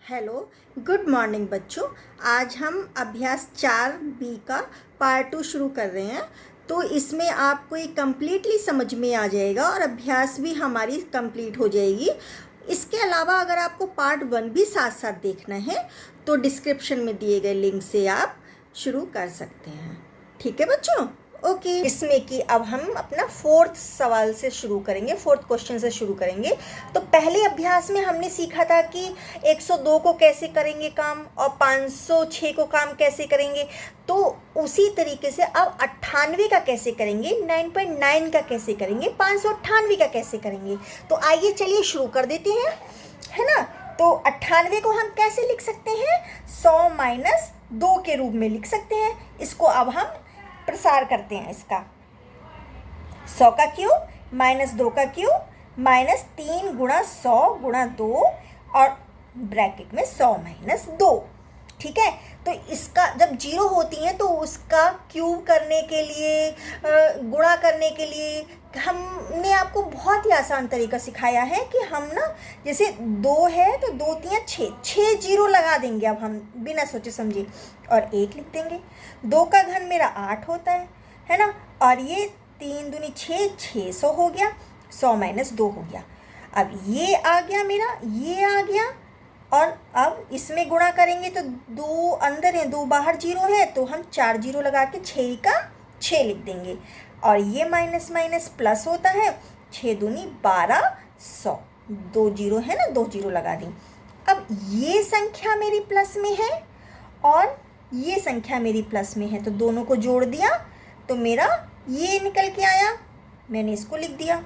Hello, good morning बच्चों। आज हम अभ्यास 4B का पार्ट 2 शुरू कर रहे हैं। तो इसमें आपको ये कम्प्लीटली समझ में आ जाएगा और अभ्यास भी हमारी कंप्लीट हो जाएगी। इसके अलावा अगर आपको पार्ट 1 भी साथ साथ देखना है तो डिस्क्रिप्शन में दिए गए लिंक से आप शुरू कर सकते हैं। ठीक है बच्चों, ओके। इसमें कि अब हम अपना फोर्थ सवाल से शुरू करेंगे, फोर्थ क्वेश्चन से शुरू करेंगे। तो पहले अभ्यास में हमने सीखा था कि 102 को कैसे करेंगे काम और 506 को काम कैसे करेंगे। तो उसी तरीके से अब 98 का कैसे करेंगे, 9.9 का कैसे करेंगे, 598 का कैसे करेंगे। तो आइए चलिए शुरू कर देते हैं, है ना। तो 98 को हम कैसे लिख सकते हैं, 100 माइनस 2 के रूप में लिख सकते हैं। इसको अब हम प्रसार करते हैं। इसका 100 का क्यूब माइनस 2 का क्यूब माइनस 3 गुणा 100 गुणा 2 और ब्रैकेट में 100 माइनस 2। ठीक है। तो इसका जब जीरो होती है तो उसका क्यूब करने के लिए, गुणा करने के लिए हमने आपको बहुत ही आसान तरीका सिखाया है कि हम ना, जैसे 2 है तो 2 3 6 जीरो लगा देंगे। अब हम बिना सोचे समझे और 1 लिख देंगे। 2 का घन मेरा 8 होता है ना। और ये 3 दूनी 6, 600 हो गया। 100 माइनस 2 हो गया। अब ये आ गया मेरा, ये आ गया। और अब इसमें गुणा करेंगे तो 2 अंदर है, 2 बाहर जीरो है, तो हम 4 जीरो लगा के 6 का 6 लिख देंगे। और ये माइनस माइनस प्लस होता है, 6 दूनी 12, 100, 2 जीरो है ना, 2 जीरो लगा दी। अब ये संख्या मेरी प्लस में है और ये संख्या मेरी प्लस में है, तो दोनों को जोड़ दिया तो मेरा ये निकल के आया, मैंने इसको लिख दिया।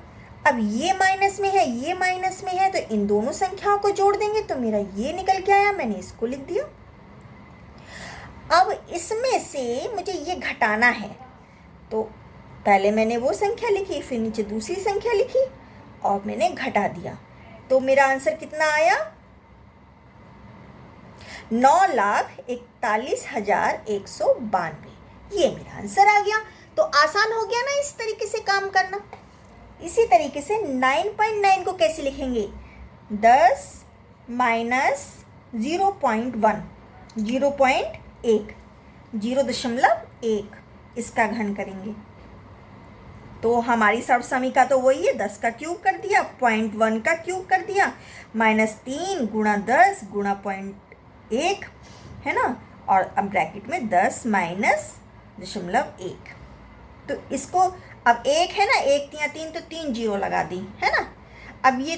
अब ये माइनस में है, ये माइनस में है, तो इन दोनों संख्याओं को जोड़ देंगे तो मेरा ये निकल के आया, मैंने इसको लिख दिया। अब इसमें से मुझे ये घटाना है, तो पहले मैंने वो संख्या लिखी, फिर नीचे दूसरी संख्या लिखी और मैंने घटा दिया। तो मेरा आंसर कितना आया, 9,41,192। ये मेरा आंसर आ गया। तो आसान हो गया ना इस तरीके से काम करना। इसी तरीके से 9.9 को कैसे लिखेंगे, 10 माइनस 0.1, 0.1, 0.1 इसका घन करेंगे तो हमारी सर्वसमीका तो वही है, 10 का क्यूब कर दिया, 0.1 का क्यूब कर दिया, माइनस 3 गुणा 10 गुणा 0.1 है ना। और अब ब्रैकेट में 10 माइनस 0.1। तो इसको अब 1 है ना, 1 3 3, तो 3 जीरो लगा दी, है ना। अब ये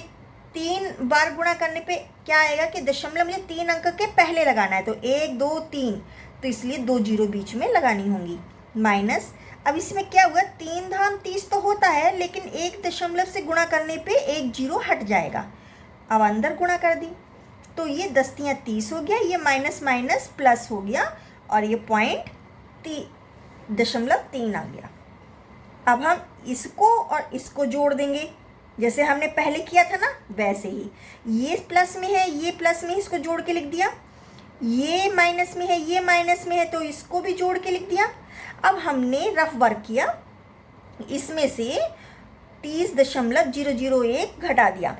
3 बार गुणा करने पे क्या आएगा कि दशमलव मुझे 3 अंक के पहले लगाना है, तो 1 2 3, तो इसलिए 2 जीरो बीच में लगानी होंगी। माइनस, अब इसमें क्या हुआ, 3 धाम 30 तो होता है, लेकिन 1 दशमलव से गुणा करने पे 1 जीरो हट जाएगा। अब अंदर गुणा कर दी तो ये 10 3 30 हो गया, ये माइनस माइनस प्लस हो गया और ये 0.3 आ गया। अब हम इसको और इसको जोड़ देंगे जैसे हमने पहले किया था ना, वैसे ही। ये प्लस में है, ये प्लस में है, इसको जोड़ के लिख दिया। ये माइनस में है, ये माइनस में है, तो इसको भी जोड़ के लिख दिया। अब हमने रफ वर्क किया, इसमें से 30.001 घटा दिया,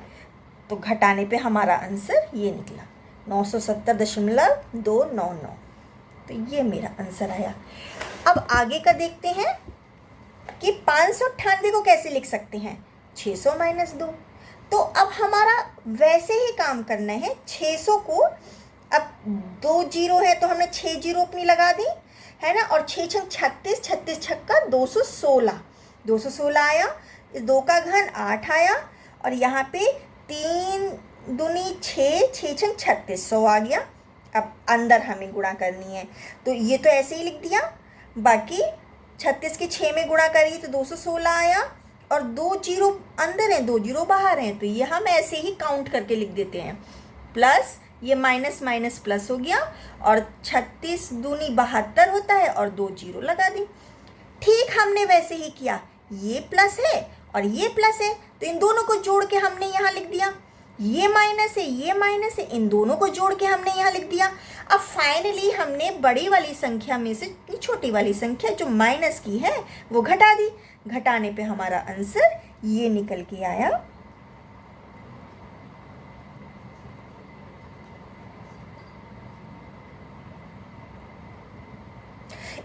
तो घटाने पे हमारा आंसर ये निकला, 970.299। तो ये मेरा आंसर आया। अब आगे का देखते हैं कि 598 को कैसे लिख सकते हैं, 600 माइनस 2। तो अब हमारा वैसे ही काम करना है। 600 को, अब 2 जीरो है तो हमने 6 जीरो अपनी लगा दी, है ना। और 6 छंग 36, 36 छक्का 216, 216 आया। इस 2 का घन 8 आया और यहाँ पे 3 दूनी 6, 6 छंग 36, 100 आ गया। अब अंदर हमें गुणा करनी है, तो ये तो ऐसे ही लिख दिया। बाकी 36 के 6 में गुणा करिए तो 216 आया और 2 जीरो अंदर हैं, 2 जीरो बाहर हैं, तो ये हम ऐसे ही काउंट करके लिख देते हैं। प्लस ये माइनस माइनस प्लस हो गया और 36 दूनी 72 होता है और 2 जीरो लगा दी। ठीक हमने वैसे ही किया, ये प्लस है और ये प्लस है, तो इन दोनों को जोड़ के हमने यहाँ लिख दिया। ये माइनस है, ये माइनस है, इन दोनों को जोड़ के हमने यहाँ लिख दिया। अब फाइनली हमने बड़ी वाली संख्या में से छोटी वाली संख्या जो माइनस की है वो घटा दी। घटाने पे हमारा आंसर ये निकल के आया,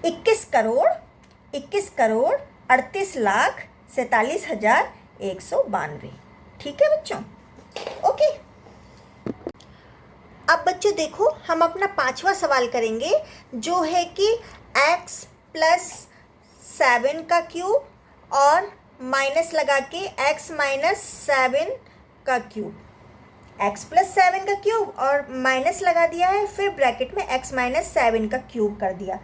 21,38,47,192। ठीक है बच्चों, ओके। अब बच्चों देखो, हम अपना 5वां सवाल करेंगे, जो है कि x प्लस 7 का क्यूब और माइनस लगा के x माइनस 7 का क्यूब, x प्लस 7 का क्यूब और माइनस लगा दिया है, फिर ब्रैकेट में x माइनस 7 का क्यूब कर दिया।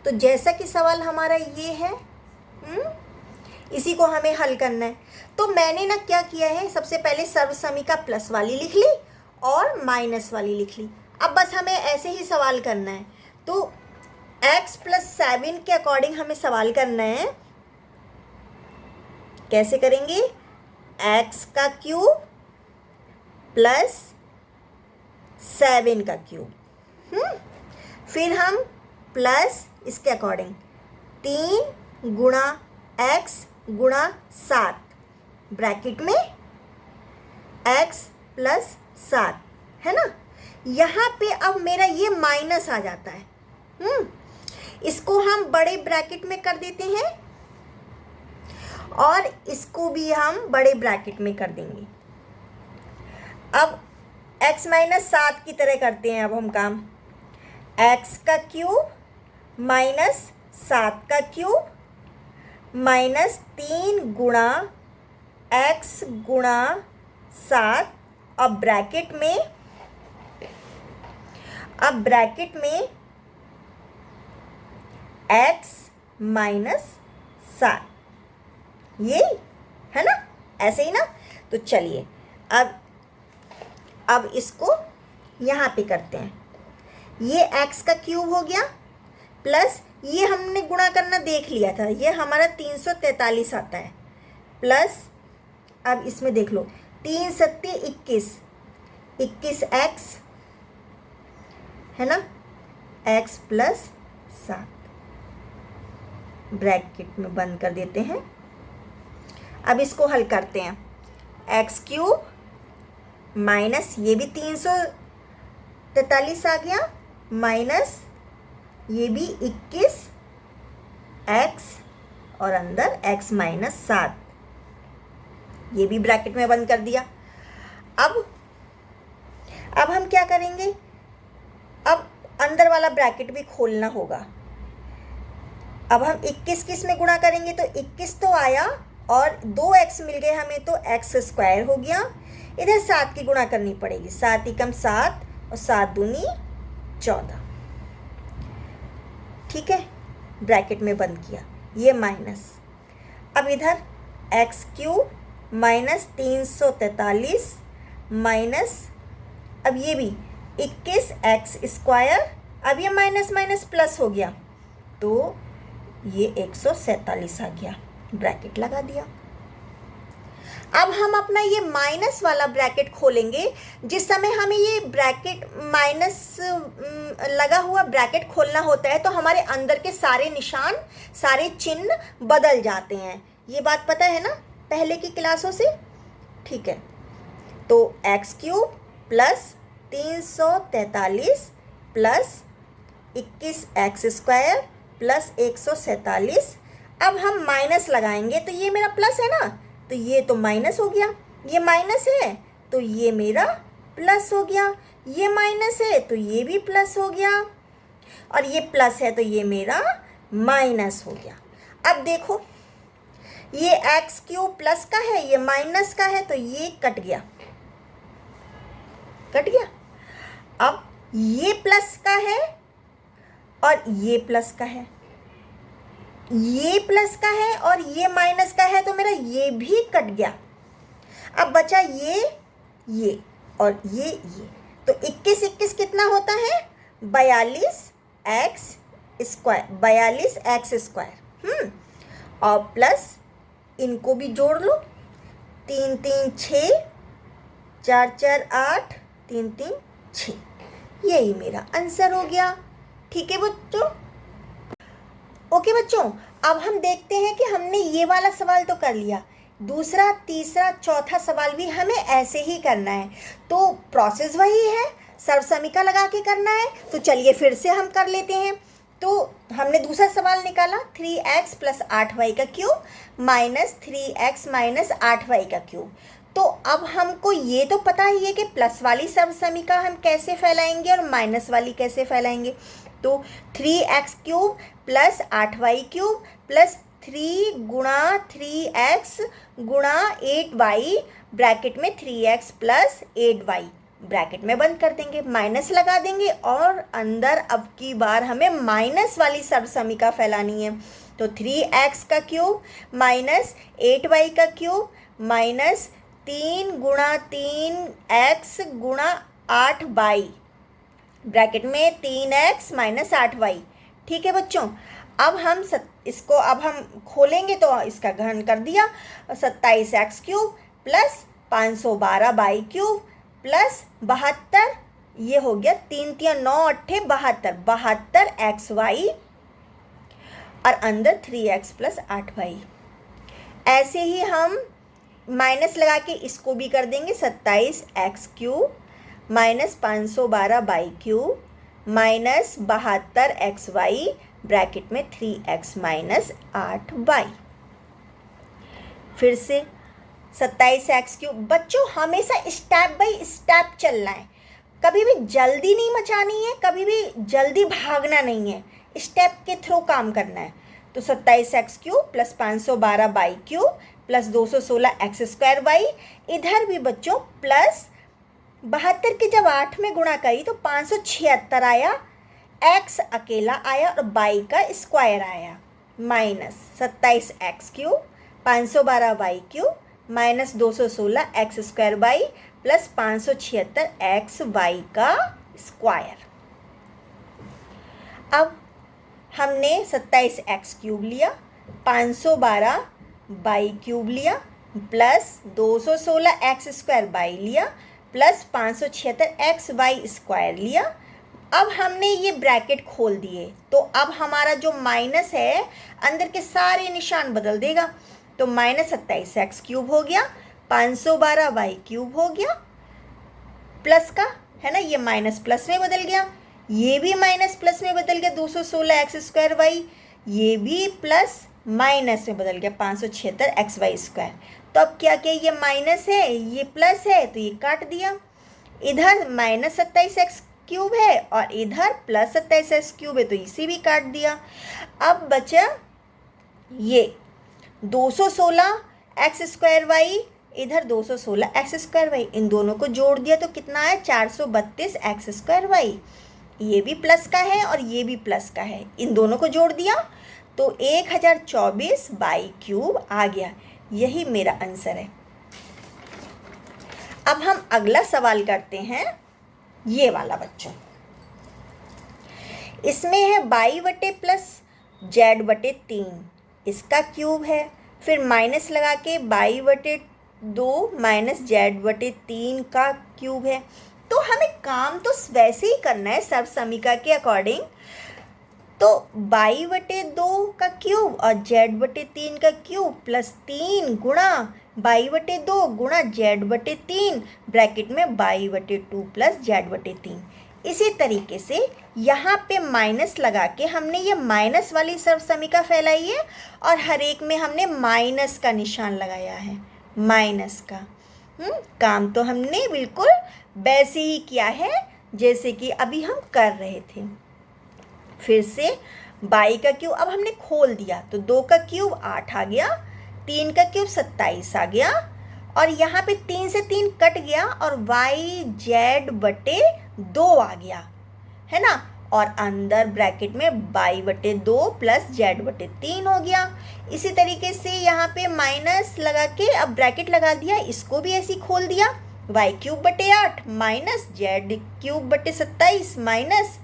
तो जैसा कि सवाल हमारा ये है, इसी को हमें हल करना है। तो मैंने ना क्या किया है, सबसे पहले सर्वसमीका प्लस वाली लिख ली और माइनस वाली लिख ली। अब बस हमें ऐसे ही सवाल करना है। तो x प्लस 7 के अकॉर्डिंग हमें सवाल करना है। कैसे करेंगे? x का क्यूब प्लस 7 का क्यूब, फिर हम प्लस इसके अकॉर्डिंग 3 गुणा x गुणा 7 ब्रैकेट में x प्लस 7, है ना। यहाँ पे अब मेरा ये माइनस आ जाता है, इसको हम बड़े ब्रैकेट में कर देते हैं और इसको भी हम बड़े ब्रैकेट में कर देंगे। अब x माइनस 7 की तरह करते हैं अब हम काम। x का क्यूब माइनस 7 का क्यूब माइनस 3 गुणा x गुणा 7, अब ब्रैकेट में x माइनस 7, ये है ना, ऐसे ही ना। तो चलिए अब इसको यहाँ पे करते हैं। ये x का क्यूब हो गया प्लस ये हमने गुणा करना देख लिया था, ये हमारा 343 आता है, प्लस अब इसमें देख लो 3 सत्ते 21x है ना, x प्लस 7 ब्रैकेट में बंद कर देते हैं। अब इसको हल करते हैं। x क्यूब माइनस ये भी 343 आ गया, माइनस ये भी 21x और अंदर x माइनस 7, ये भी ब्रैकेट में बंद कर दिया। अब हम क्या करेंगे? अब अंदर वाला ब्रैकेट भी खोलना होगा। अब हम 21 किस में गुणा करेंगे? तो 21 तो आया और 2x मिल गए हमें, तो x स्क्वायर हो गया। इधर 7 की गुणा करनी पड़ेगी, 7 एकम 7 और 7 दूनी 14। ठीक है, ब्रैकेट में बंद किया, ये माइनस। अब इधर x क्यूब माइनस 343 माइनस, अब ये भी 21x स्क्वायर, अब ये माइनस माइनस प्लस हो गया, तो ये 147 आ गया, ब्रैकेट लगा दिया। अब हम अपना ये माइनस वाला ब्रैकेट खोलेंगे। जिस समय हमें ये ब्रैकेट माइनस लगा हुआ ब्रैकेट खोलना होता है तो हमारे अंदर के सारे निशान, सारे चिन्ह बदल जाते हैं। ये बात पता है ना पहले की क्लासों से? ठीक है, तो x cube plus 343 plus 21x square plus 147। अब हम माइनस लगाएंगे तो ये मेरा प्लस है ना, तो ये तो माइनस हो गया, ये माइनस है तो ये मेरा प्लस हो गया, ये माइनस है तो ये भी प्लस हो गया, और ये प्लस है तो ये मेरा माइनस हो गया। अब देखो ये x क्यूब प्लस का है, ये माइनस का है, तो ये कट गया। अब ये प्लस का है और ये प्लस का है, ये प्लस का है और ये माइनस का है, तो मेरा ये भी कट गया। अब बचा ये और ये। तो 21 कितना होता है? 42x square. और प्लस इनको भी जोड़ लो, 3 3 6, 4 4 8, 3 3 6, यही मेरा आंसर हो गया। ठीक है बच्चों? ओके बच्चों, अब हम देखते हैं कि हमने ये वाला सवाल तो कर लिया, दूसरा, तीसरा, चौथा सवाल भी हमें ऐसे ही करना है। तो प्रोसेस वही है, सर्वसमीका लगा के करना है। तो चलिए फिर से हम कर लेते हैं। तो हमने दूसरा सवाल निकाला 3x प्लस 8y का cube minus 3x minus 8y का क्यूब। तो अब हमको ये तो पता ही है कि प्लस वाली सर्वसमीका हम कैसे फैलाएंगे और माइनस वाली कैसे फैलाएंगे। तो 3x cube plus 8y cube plus 3 गुणा 3x गुणा 8y ब्रैकेट में 3x प्लस 8y ब्रैकेट में बंद कर देंगे, माइनस लगा देंगे और अंदर अब की बार हमें माइनस वाली सर्वसमीका फैलानी है। तो 3x का क्यूब माइनस 8y का क्यूब माइनस 3 गुणा 3x गुणा 8y ब्रैकेट में 3x माइनस 8y। ठीक है बच्चों, अब हम इसको अब हम खोलेंगे तो इसका घन कर दिया 27x cube plus 512y cube plus 72, ये हो गया 3 3 9 8 72 72xy और अंदर 3x प्लस 8y। ऐसे ही हम माइनस लगा के इसको भी कर देंगे 27x cube minus 512y cube minus 72xy bracket में 3x माइनस 8y। फिर से 27x क्यूब। बच्चों हमेशा स्टेप बाय स्टेप चलना है, कभी भी जल्दी नहीं मचानी है, कभी भी जल्दी भागना नहीं है, स्टेप के थ्रू काम करना है। तो 27x cube plus 512y cube plus 216x square y. इधर भी बच्चों प्लस 72 की जब 8 में गुणा करी तो 576 आया, x अकेला आया और y का स्क्वायर आया minus 27x cube 512y cube minus 216x square y plus 576xy का स्क्वायर। अब हमने 27x क्यूब लिया, 512y क्यूब लिया प्लस 216x स्क्वायर वाई लिया प्लस 576xy स्क्वायर लिया। अब हमने ये ब्रैकेट खोल दिए तो अब हमारा जो माइनस है अंदर के सारे निशान बदल देगा। तो माइनस 27x क्यूब हो गया, 512y क्यूब हो गया प्लस का, है ना, ये माइनस प्लस में बदल गया, ये भी माइनस प्लस में बदल गया 216x स्क्वायर वाई, ये भी प्लस माइनस में बदल गया 576xy स्क्वायर। तो अब क्या क्या, ये माइनस है ये प्लस है तो ये काट दिया, इधर माइनस 27x क्यूब है और इधर प्लस 27x क्यूब है तो इसे भी काट दिया। अब बचा ये 216x स्क्वायर वाई, इधर 216x स्क्वायर वाई, इन दोनों को जोड़ दिया तो कितना है 432x स्क्वायर वाई। ये भी प्लस का है और ये भी प्लस का है, इन दोनों को जोड़ दिया तो 1024 बाई क्यूब आ गया। यही मेरा आंसर है। अब हम अगला सवाल करते हैं, ये वाला बच्चों। इसमें है बाई बटे प्लस जेड बटे 3, इसका क्यूब है, फिर माइनस लगा के बाई बटे 2 माइनस जेड बटे 3 का क्यूब है। तो हमें काम तो वैसे ही करना है सर्वसमीका के अकॉर्डिंग। तो बाई बटे 2 का क्यूब और जेड बटे 3 का क्यूब प्लस 3 गुणा बाई बटे 2 गुणा जेड बटे 3 ब्रैकेट में बाई बटे 2 प्लस जेड बटे 3। इसी तरीके से यहाँ पे माइनस लगा के हमने ये माइनस वाली सर्वसमीका फैलाई है और हर एक में हमने माइनस का निशान लगाया है, माइनस का। काम तो हमने बिल्कुल वैसे ही किया है जैसे कि अभी हम कर रहे थे। फिर से बाई का क्यूब अब हमने खोल दिया तो 2 का क्यूब 8 आ गया, 3 का क्यूब 27 आ गया और यहाँ पे 3 से 3 कट गया और वाई जेड बटे 2 आ गया, है ना, और अंदर ब्रैकेट में बाई बटे 2 प्लस जेड बटे 3 हो गया। इसी तरीके से यहाँ पे माइनस लगा के अब ब्रैकेट लगा दिया, इसको भी ऐसे ही खोल दिया, वाई क्यूब बटे 8 माइनस जेड क्यूब बटे 27 माइनस,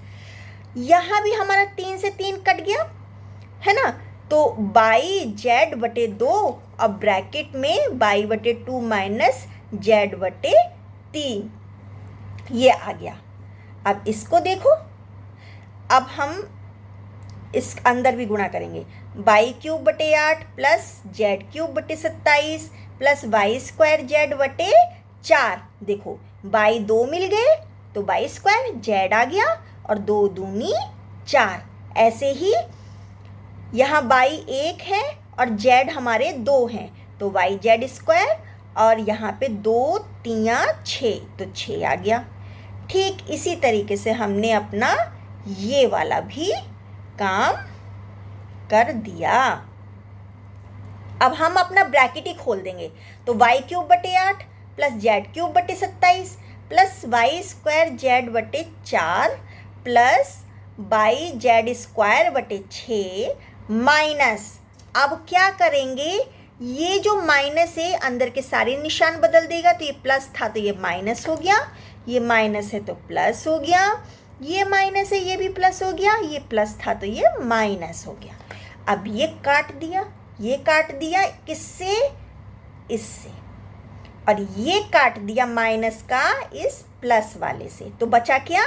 यहाँ भी हमारा 3 से 3 कट गया, है ना, तो बाई जेड बटे 2 और ब्रैकेट में बाई बटे 2 माइनस जेड बटे 3, ये आ गया। अब इसको देखो, अब हम इस अंदर भी गुणा करेंगे, बाई क्यूब बटे 8 प्लस जेड क्यूब बटे 27 प्लस वाई स्क्वायर जेड बटे 4। देखो बाई 2 मिल गए तो बाई स्क्वायर जेड आ गया और 2 दूनी 4, ऐसे ही यहाँ y 1 है और z हमारे 2 हैं, तो वाई जेड स्क्वायर, और यहाँ पे 2 3 6, तो 6 आ गया। ठीक इसी तरीके से हमने अपना ये वाला भी काम कर दिया। अब हम अपना ब्रैकेट ही खोल देंगे, तो y³ बटे 8 प्लस z³ बटे 27 प्लस वाई स्क्वायर जेड बटे 4 प्लस बाई जेड स्क्वायर बटे 6 माइनस, अब क्या करेंगे, ये जो माइनस है अंदर के सारे निशान बदल देगा, तो ये प्लस था तो ये माइनस हो गया, ये माइनस है तो प्लस हो गया, ये माइनस है ये भी प्लस हो गया, ये प्लस था तो ये माइनस हो गया। अब ये काट दिया, ये काट दिया किससे, इससे, और ये काट दिया माइनस का इस प्लस वाले से, तो बचा क्या,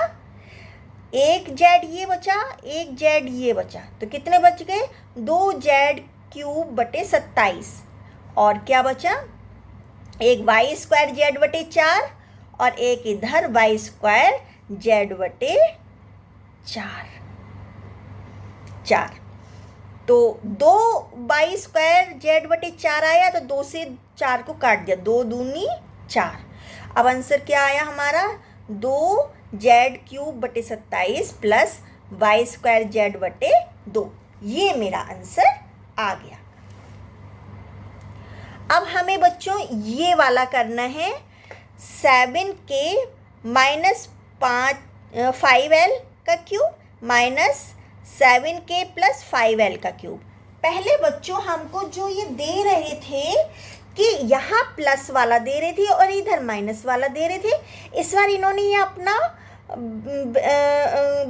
एक जेड ये बचा, एक जेड ये बचा, तो कितने बच गए, 2z³ बटे 27, और क्या बचा, एक वाई स्क्वायर जेड बटे 4 और एक इधर वाई स्क्वायर जेड बटे 4, तो 2 वाई स्क्वायर जेड बटे 4 आया, तो 2 से 4 को काट दिया, 2 दूनी 4। अब आंसर क्या आया हमारा, 2z³ बटे 27 प्लस वाई स्क्वायर जेड बटे 2, ये मेरा आंसर आ गया। अब हमें बच्चों ये वाला करना है, 7k माइनस 5l का cube minus 7k plus 5l का क्यूब। पहले बच्चों हमको जो ये दे रहे थे कि यहाँ प्लस वाला दे रहे थे और इधर माइनस वाला दे रहे थे, इस बार इन्होंने ये अपना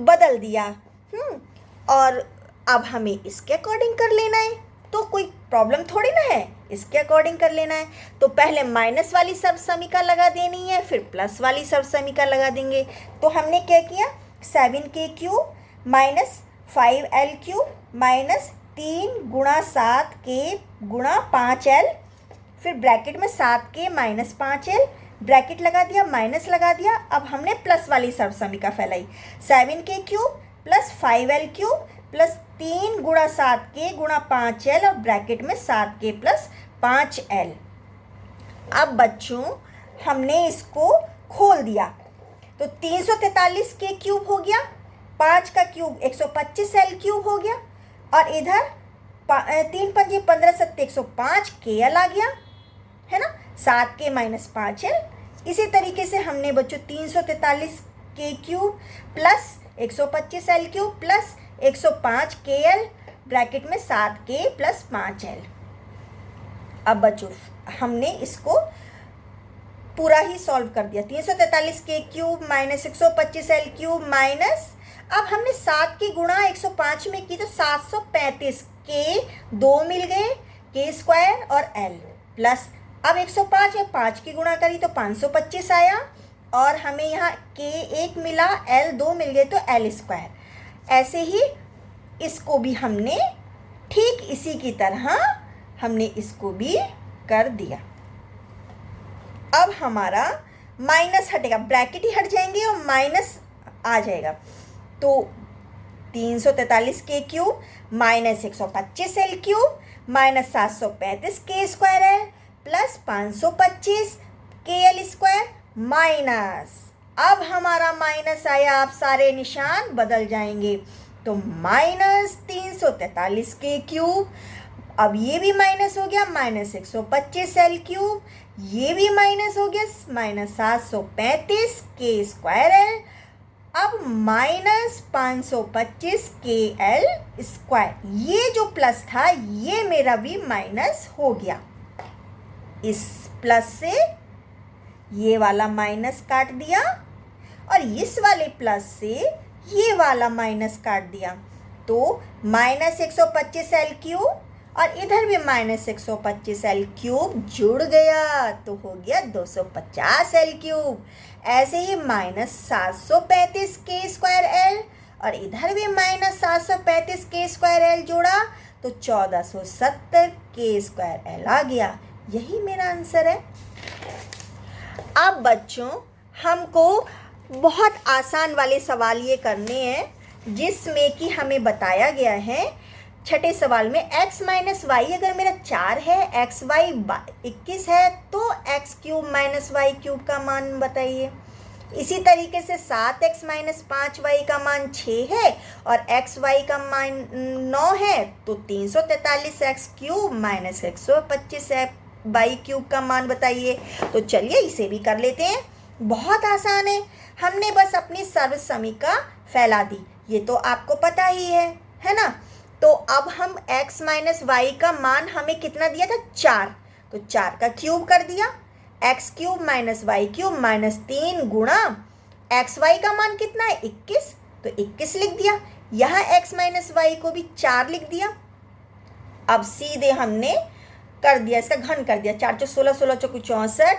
बदल दिया, और अब हमें इसके अकॉर्डिंग कर लेना है, तो कोई प्रॉब्लम थोड़ी ना है, इसके अकॉर्डिंग कर लेना है। तो पहले माइनस वाली सर्वसमीका लगा देनी है, फिर प्लस वाली सर्वसमीका लगा देंगे। तो हमने क्या किया, 7k³ माइनस 5l³ माइनस 3 गुणा 7k गुणा 5l, फिर ब्रैकेट में 7k माइनस 5l, ब्रैकेट लगा दिया, माइनस लगा दिया। अब हमने प्लस वाली सर्वसमीका फैलाई, 7k³ प्लस 5l³ प्लस 3 गुणा 7k गुणा 5l और ब्रैकेट में 7k प्लस 5l। अब बच्चों हमने इसको खोल दिया, तो 343k³ हो गया, 5 का क्यूब 125l³ हो गया, और इधर 3 पंजे 15 सत्ते 105 kl आ गया, है ना, 7k माइनस 5l। इसी तरीके से हमने बच्चों 343k³ plus 125l³ plus 105 kl bracket में 7k प्लस 5l। अब बच्चों हमने इसको पूरा ही सॉल्व कर दिया, 343k³ माइनस 125l³ माइनस, अब हमने 7 की गुणा 105 में की तो 735, k 2 मिल गए, k स्क्वायर और l प्लस, अब 105 है, 5 की गुणा करी तो 525 आया, और हमें यहाँ k 1 मिला, l 2 मिल गए तो l स्क्वायर। ऐसे ही इसको भी हमने ठीक इसी की तरह हमने इसको भी कर दिया। अब हमारा माइनस हटेगा, ब्रैकेट ही हट जाएंगे और माइनस आ जाएगा, तो 343k³ minus 125l³ minus 735k square है प्लस 525 kl स्क्वायर माइनस, अब हमारा माइनस आया, आप सारे निशान बदल जाएंगे, तो माइनस 343k³, अब ये भी माइनस हो गया, माइनस 125l³, ये भी माइनस हो गया, माइनस 735k स्क्वायर l, अब माइनस 525kl स्क्वायर, ये जो प्लस था ये मेरा भी माइनस हो गया, इस प्लस से ये वाला माइनस काट दिया और इस वाले प्लस से ये वाला माइनस काट दिया, तो माइनस 125l³ और इधर भी माइनस 125l³ जुड़ गया, तो हो गया 250l³। ऐसे ही माइनस 735k स्क्वायर l और इधर भी माइनस 735k स्क्वायर l जोड़ा तो 1470k स्क्वायर l आ गया। यही मेरा आंसर है। अब बच्चों हमको बहुत आसान वाले सवाल ये करने हैं, जिसमें कि हमें बताया गया है छठे सवाल में x माइनस वाई अगर मेरा 4 है, एक्स वाई 21 है, तो x cube minus y cube का मान बताइए। इसी तरीके से 7x माइनस 5y का मान 6 है और एक्स वाई का मान 9 है, तो 343x cube minus 125 Y cube का मान बताइए। तो चलिए इसे भी कर लेते हैं, बहुत आसान है। हमने बस अपनी सर्वसमीका फैला दी, ये तो आपको पता ही है ना। तो अब हम x माइनस वाई का मान हमें कितना दिया था, 4, तो 4 का क्यूब कर दिया, x cube minus y cube minus 3 गुणा एक्स वाई का मान कितना है 21, तो 21 लिख दिया। यहाँ x माइनस वाई को भी 4 लिख दिया। अब सीधे हमने कर दिया, इसका घन कर दिया, 4 चौ 16, 16 चौको 64,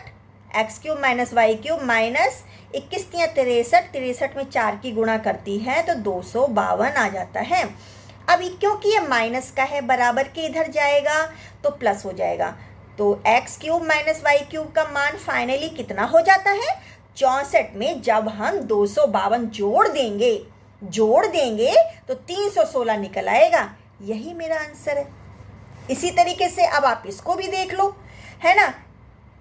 x cube minus y cube minus 21 तियां 63, 63 में 4 की गुणा करती है तो 252 आ जाता है। अभी क्योंकि ये माइनस का है, बराबर के इधर जाएगा तो प्लस हो जाएगा, तो x cube minus y cube का मान फाइनली कितना हो जाता है, 64 में जब हम 252 जोड़ देंगे तो 316 निकल आएगा। यही मेरा आंसर है। इसी तरीके से अब आप इसको भी देख लो, है ना।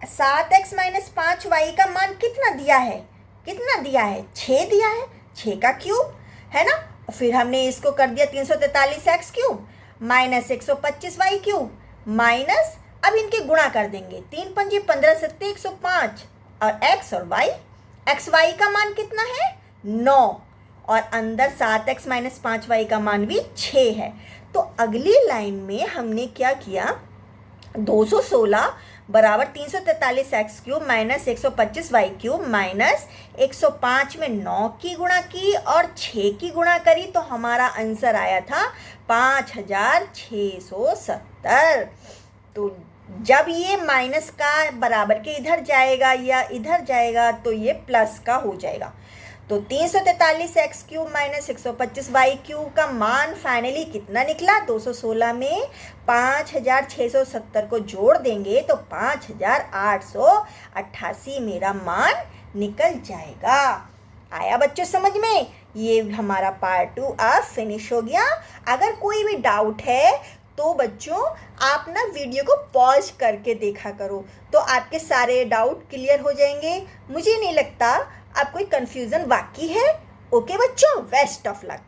7x माइनस 5y का मान कितना दिया है, 6 दिया है, 6 का क्यूब, है ना। फिर हमने इसको कर दिया 343x cube minus 125y cube minus, अब इनके गुणा कर देंगे, 3 पंजे 15 सत्ते 105, और x और y, एक्स वाई का मान कितना है 9, और अंदर 7x माइनस 5y का मान भी 6 है। तो अगली लाइन में हमने क्या किया, 216 बराबर 343x cube minus 125y cube minus 105 में 9 की गुणा की और 6 की गुणा करी, तो हमारा आंसर आया था 5670। तो जब ये माइनस का बराबर के इधर जाएगा या इधर जाएगा तो ये प्लस का हो जाएगा। तो 343x cube minus 125y cube का मान फाइनली कितना निकला, 216 में 5670 को जोड़ देंगे तो 5888 मेरा मान निकल जाएगा। आया बच्चों समझ में। ये हमारा पार्ट 2 अब फिनिश हो गया। अगर कोई भी डाउट है तो बच्चों आप ना वीडियो को पॉज करके देखा करो, तो आपके सारे डाउट क्लियर हो जाएंगे। मुझे नहीं लगता अब कोई कंफ्यूजन बाकी है। ओके बच्चों, बेस्ट ऑफ लक।